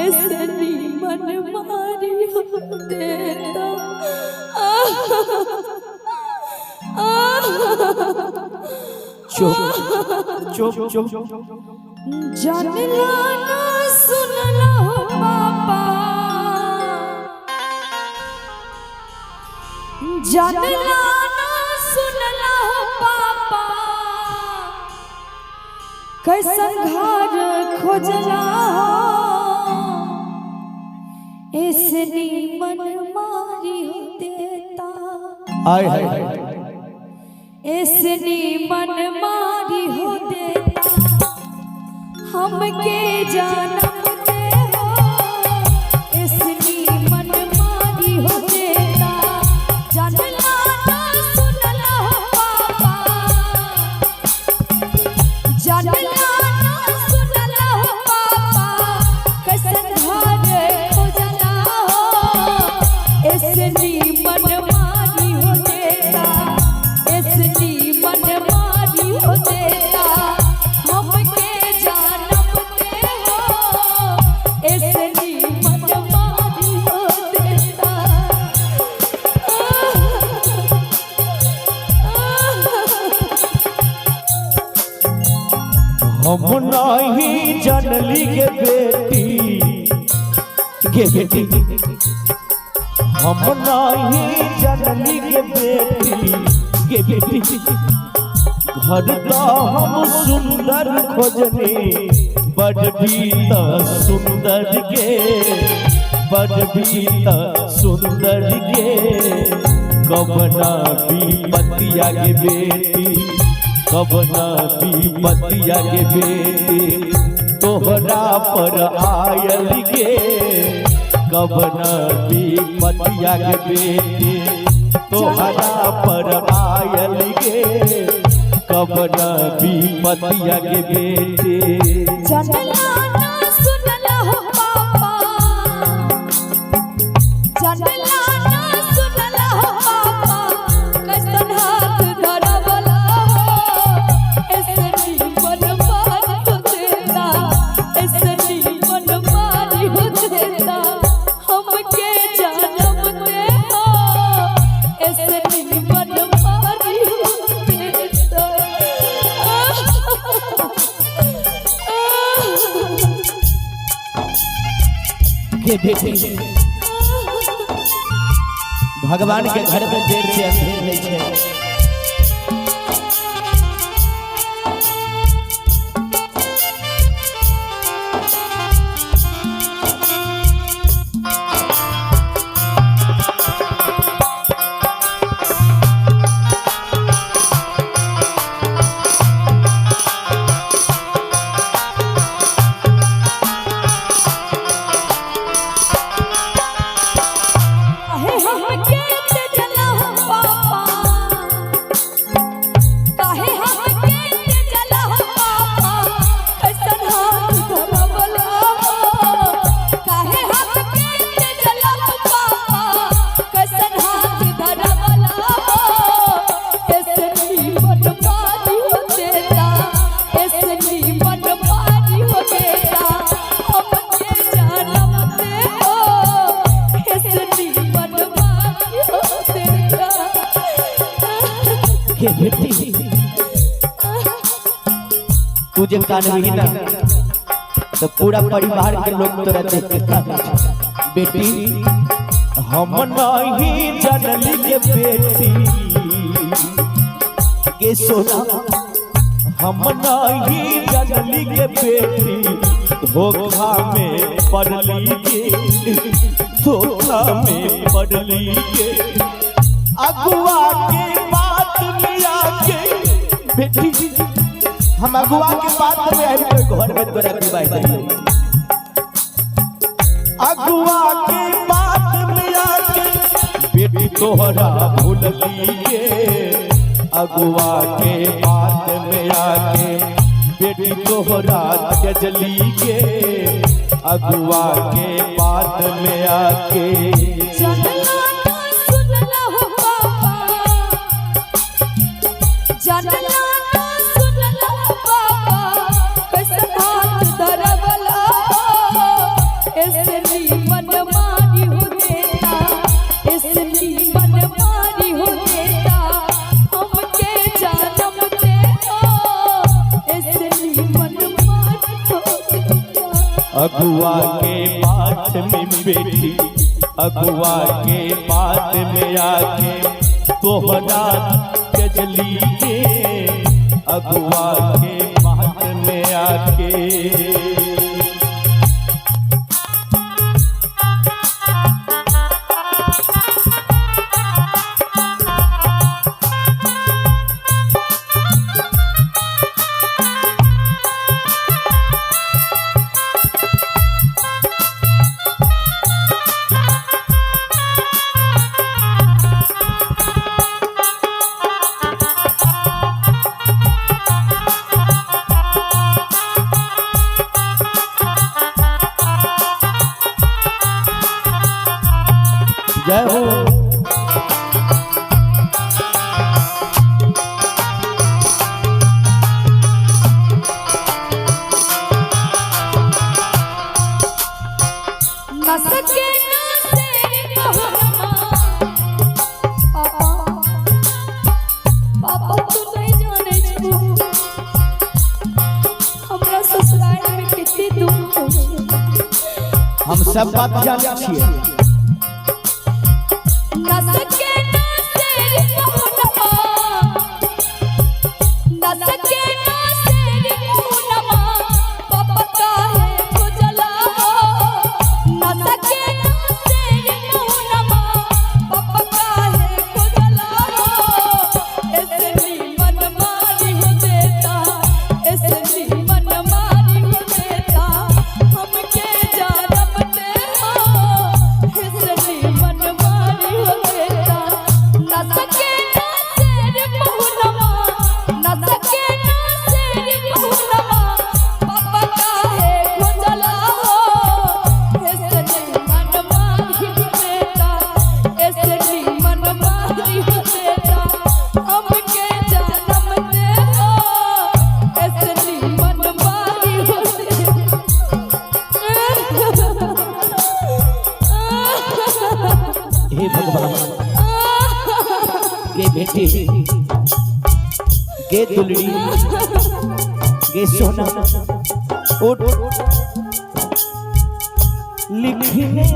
ऐसनी मन मारी हो देता चुप चुप चुप जानला ना सुनला हो पापा जानला ना सुनला हो पापा कैसन घर खोजला ऐसनी मन मारी हो देता हाय हाय ऐसनी मन मारी हो देता हमके जानम दे हो ऐसनी मन मारी हो देता जानला ना सुनला हो पापा जानला ना सुनला हो पापा कैसन घर खोजला हो ऐसनी मन मारी हो देता ऐसनी मन मारी हो देता हमके जानम दे हो ऐसनी मन मारी हो देता हम नहीं जनली के बेटी हम नहीं जनली के बेटी घर का हम सुंदर खोजने बड़ी त सुंदर के बड़ी त सुंदर के कबना विपतिया के बेटी कबना विपतिया के बेटी तोहरा पर आयल के कबना विपतिया के बेटी तोहरा पर आयल के कबना विपतिया के बेटी जानला ना सुनला हो पापा जानला ना सुनला हो पापा कैसन हाथ धरवला ऐसनी मन मारी हो देता ऐसनी मन मारी हो देता हमके जानम दे हो ऐसनी मन मारी हो देता के बेटी भगवान के घर में देर से अंधेर नहीं है। तुझे कान भी ना तो पूरा परिवार के लोग तोरा देख के बेटी हम नहीं जनली के बेटी के सोना हम नहीं जनली के बेटी धोखा में पड़ली के धोखा में पड़ली के अगुआ के बात में आके बेटी हम अगुआ के बात में आई तो घर में तोरा विवाह करी अगुआ के बात में आके बेटी तोहरा भूलली के अगुआ के बात में आके बेटी तोहरा त्यजली के अगुआ के बात में आके जानला ना सुनला हो पापा जानला ना सुनला हो पापा कैसन हाथ धरवला अगुआ के बात में बेटी अगुआ के बात में आके तोहरा जजली के अगुआ के बात में आके जय हो। न सके न तेरे कहरमा पापा पापा तू नहीं जाने छो हमरा ससुराल में कितनी दुख होई। हम सब बात जाने छिए। न सके न तेरे कहरमा न सके न तेरे कहरमा पापा काहे को जलाओ न सके न तेरे कहरमा पापा काहे को जलाओ ऐसे नी मन मारी हो देता ऐसे नी मन मारी हो देता हमके जानम दे हो ऐसे नी मन मारी हो देता न सके न तेरे कहरमा न सके न तेरे कहरमा पापा काहे को जलाओ ऐसे नी मन मारी हो देता ऐसे नी मन मारी हो देता हमके जानम दे हो ऐसे नी मन मारी हो हे भगवान गे बेटी गे दुलड़ी गे सोना उठ लिखने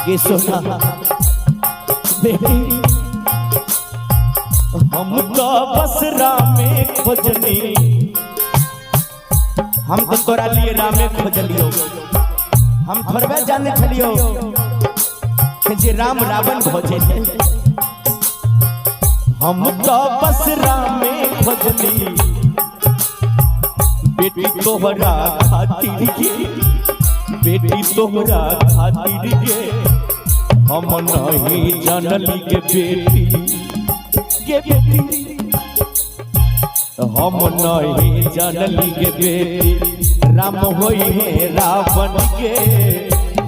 गे सोना बेटी हम तो बस रामे खोजनी हम तो तोरा लिए रामे खोजलियो हम थोड़बे जाने छलियो कि जे राम रावण खोजे थे हम तो बस रामे खोजनी बेटी तोहरा खातिर के बेटी तोहरा खातिर के हम नहीं जानली के बेटी हम नहीं जानली के बेटी राम होई है रावण के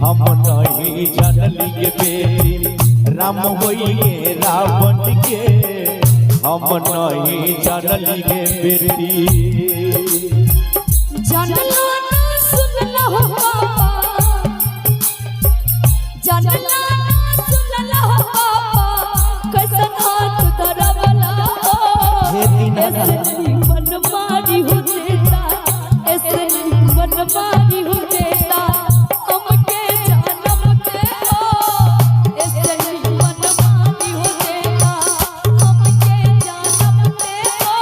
हम नहीं जानली के बेटी राम होई है रावण के हम नहीं जानली के बेटी जानला ना सुनला हो पापा जानला ना सुनला हो पापा कैसन हाथ धरवला हे दीना ऐसे नी मन मारी हो देता ऐसे नी मन मारी हो देता हमके जानम दे हो ऐसे नी मन मारी हो देता हमके जानम दे हो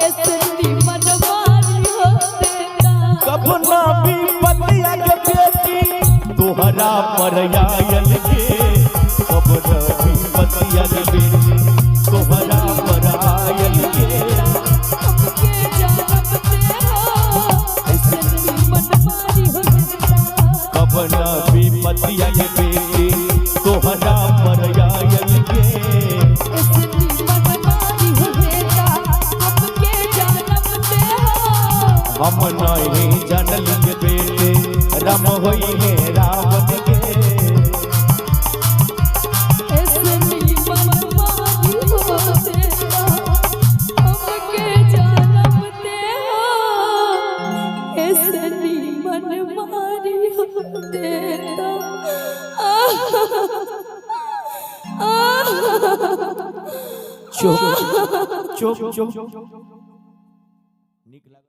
ऐसे नी मन मारी हो देता कब ना भी पतिया के बेटी तोहरा पर आयल के कब ना भी पतिया के बेटी तोहरा पर आयल के हमके जानम दे हो ऐसे नी मन मारी हो देता भैया के बेटे तोहरा पर आयल के इसनी मनमानी हो देता हमके जन्म दे हम नहीं जानल के बेटे राम होई है रावण के इसनी मनमानी हो देता हमके जन्म दे इसनी मनमानी हो देता चुप चुप चुप